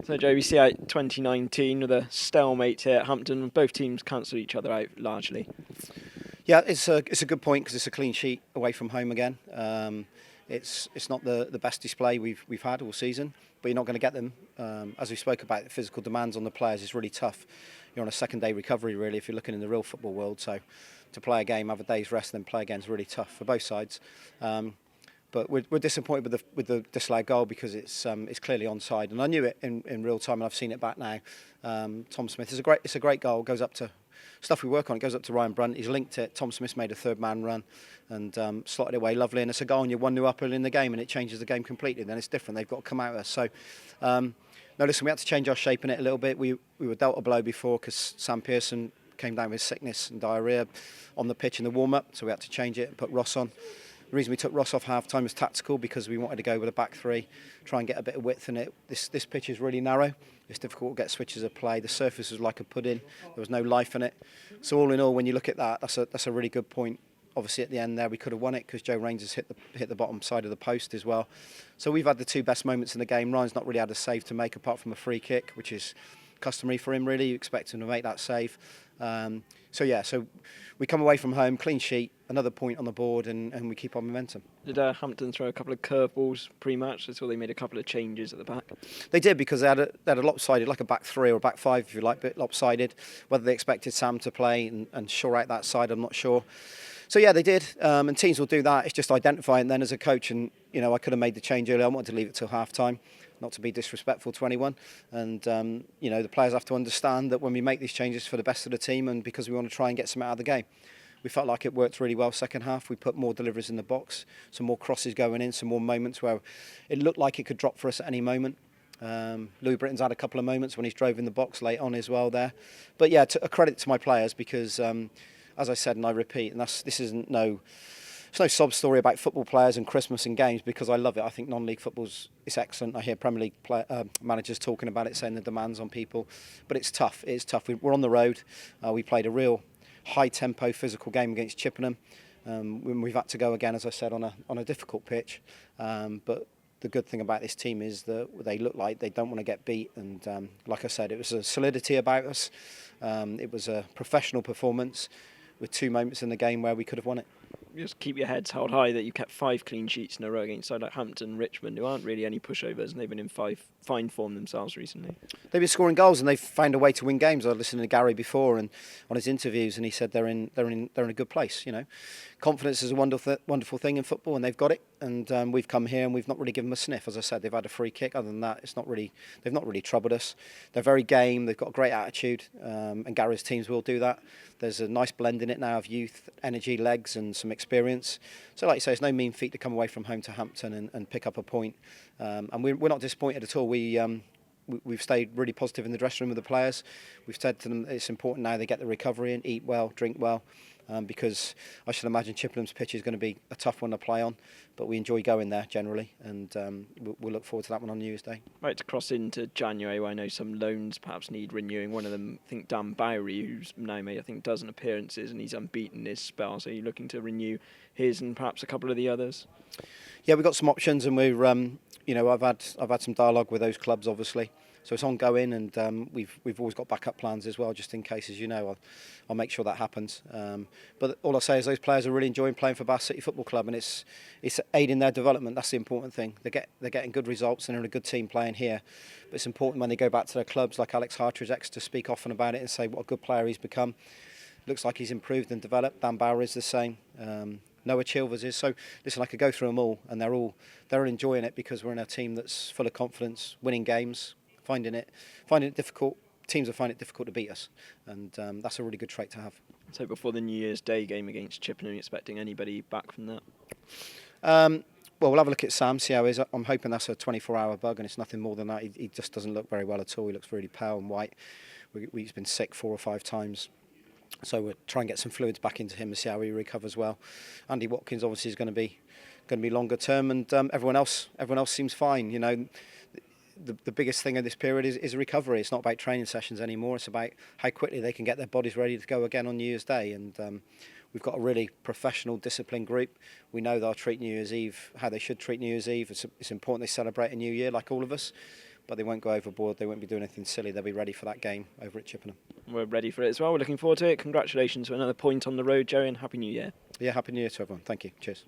So, Joe, we see out 2019 with a stalemate here at Hampton. Both teams cancelled each other out largely. Yeah, it's a good point because it's a clean sheet away from home again. It's not the best display we've had all season, but you're not going to get them. As we spoke about, the physical demands on the players is really tough. You're on a second day recovery really if you're looking in the real football world. So to play a game, have a day's rest, then play again is really tough for both sides. But we're disappointed with the disallowed goal because it's clearly onside, and I knew it in real time, and I've seen it back now. Tom Smith is it's a great goal. Goes up to stuff we work on. It goes up to Ryan Brunt. He's linked it. Tom Smith made a third man run and slotted it away lovely. And it's a goal, and you're 1-0 up early in the game, and it changes the game completely. Then it's different. They've got to come out of us. So. No, listen, we had to change our shape in it a little bit. We were dealt a blow before because Sam Pearson came down with sickness and diarrhoea on the pitch in the warm-up, so we had to change it and put Ross on. The reason we took Ross off half-time was tactical because we wanted to go with a back three, try and get a bit of width in it. This pitch is really narrow. It's difficult to get switches of play. The surface was like a pudding. There was no life in it. So all in all, when you look at that, that's a really good point. Obviously, at the end there, we could have won it because Joe Raines has hit the bottom side of the post as well. So we've had the two best moments in the game. Ryan's not really had a save to make apart from a free kick, which is customary for him, really. You expect him to make that save. So we come away from home, clean sheet, another point on the board, and we keep our momentum. Did Hampton throw a couple of curveballs pre-match? I saw they made a couple of changes at the back. They did because they had a lopsided, like a back three or a back five, if you like, bit lopsided. Whether they expected Sam to play and shore out that side, I'm not sure. So yeah, they did, and teams will do that. It's just identifying then as a coach, and I could have made the change earlier. I wanted to leave it till half time, not to be disrespectful to anyone. And the players have to understand that when we make these changes for the best of the team, and because we want to try and get some out of the game. We felt like it worked really well second half. We put more deliveries in the box, some more crosses going in, some more moments where it looked like it could drop for us at any moment. Louis Britton's had a couple of moments when he's drove in the box late on as well there. But yeah, a credit to my players because. As I said, and I repeat, and it's no sob story about football players and Christmas and games because I love it. I think non-league football's excellent. I hear Premier League managers talking about it, saying the demands on people, but it's tough. It's tough. We're on the road. We played a real high-tempo physical game against Chippenham. When we've had to go again, as I said, on a difficult pitch, but. The good thing about this team is that they look like they don't want to get beat, and like I said, it was a solidity about us. It was a professional performance with two moments in the game where we could have won it. Just keep your heads held high that you kept 5 clean sheets in a row against sides like Hampton Richmond, who aren't really any pushovers, and they've been in fine form themselves recently. They've been scoring goals and they've found a way to win games. I listened to Gary before and on his interviews, and he said they're in a good place. Confidence is a wonderful thing in football, and they've got it. And we've come here and we've not really given them a sniff. As I said, they've had a free kick. Other than that, they've not really troubled us. They're very game. They've got a great attitude, and Gary's teams will do that. There's a nice blend in it now of youth, energy, legs, and some experience. So, like you say, it's no mean feat to come away from home to Hampton and pick up a point. And we're not disappointed at all. We've stayed really positive in the dressing room with the players. We've said to them it's important now they get the recovery in, eat well, drink well, because I should imagine Chippenham's pitch is going to be a tough one to play on, but we enjoy going there generally, and we'll look forward to that one on New Year's Day. Right, to cross into January, where I know some loans perhaps need renewing. One of them, I think Dan Bowery, who's now made, I think, dozen appearances, and he's unbeaten this spell. So you're looking to renew his and perhaps a couple of the others? Yeah, we've got some options, and we're I've had some dialogue with those clubs, obviously. So it's ongoing, and we've always got backup plans as well, just in case, as you know. I'll make sure that happens. But all I say is those players are really enjoying playing for Bath City Football Club, and it's aiding their development. That's the important thing. They're getting good results, and they're a good team playing here. But it's important when they go back to their clubs, like Alex Hartridge, to speak often about it and say what a good player he's become. Looks like he's improved and developed. Dan Bauer is the same. Noah Chilvers is. So listen, I could go through them all, and they're enjoying it because we're in a team that's full of confidence, winning games, finding it difficult. Teams will find it difficult to beat us, and that's a really good trait to have. So before the New Year's Day game against Chippenham, are you expecting anybody back from that? Well, we'll have a look at Sam, see how he is. I'm hoping that's a 24-hour bug, and it's nothing more than that. He just doesn't look very well at all. He looks really pale and white. He's been sick 4 or 5 times. So we'll try and get some fluids back into him and see how he recovers well. Andy Watkins obviously is going to be longer term, and everyone else seems fine. The biggest thing in this period is recovery. It's not about training sessions anymore. It's about how quickly they can get their bodies ready to go again on New Year's Day. And we've got a really professional, disciplined group. We know they'll treat New Year's Eve how they should treat New Year's Eve. It's important they celebrate a new year like all of us. but they won't go overboard. They won't be doing anything silly. They'll be ready for that game over at Chippenham. We're ready for it as well. We're looking forward to it. Congratulations for another point on the road, Jerry, and Happy New Year. Yeah, Happy New Year to everyone. Thank you. Cheers.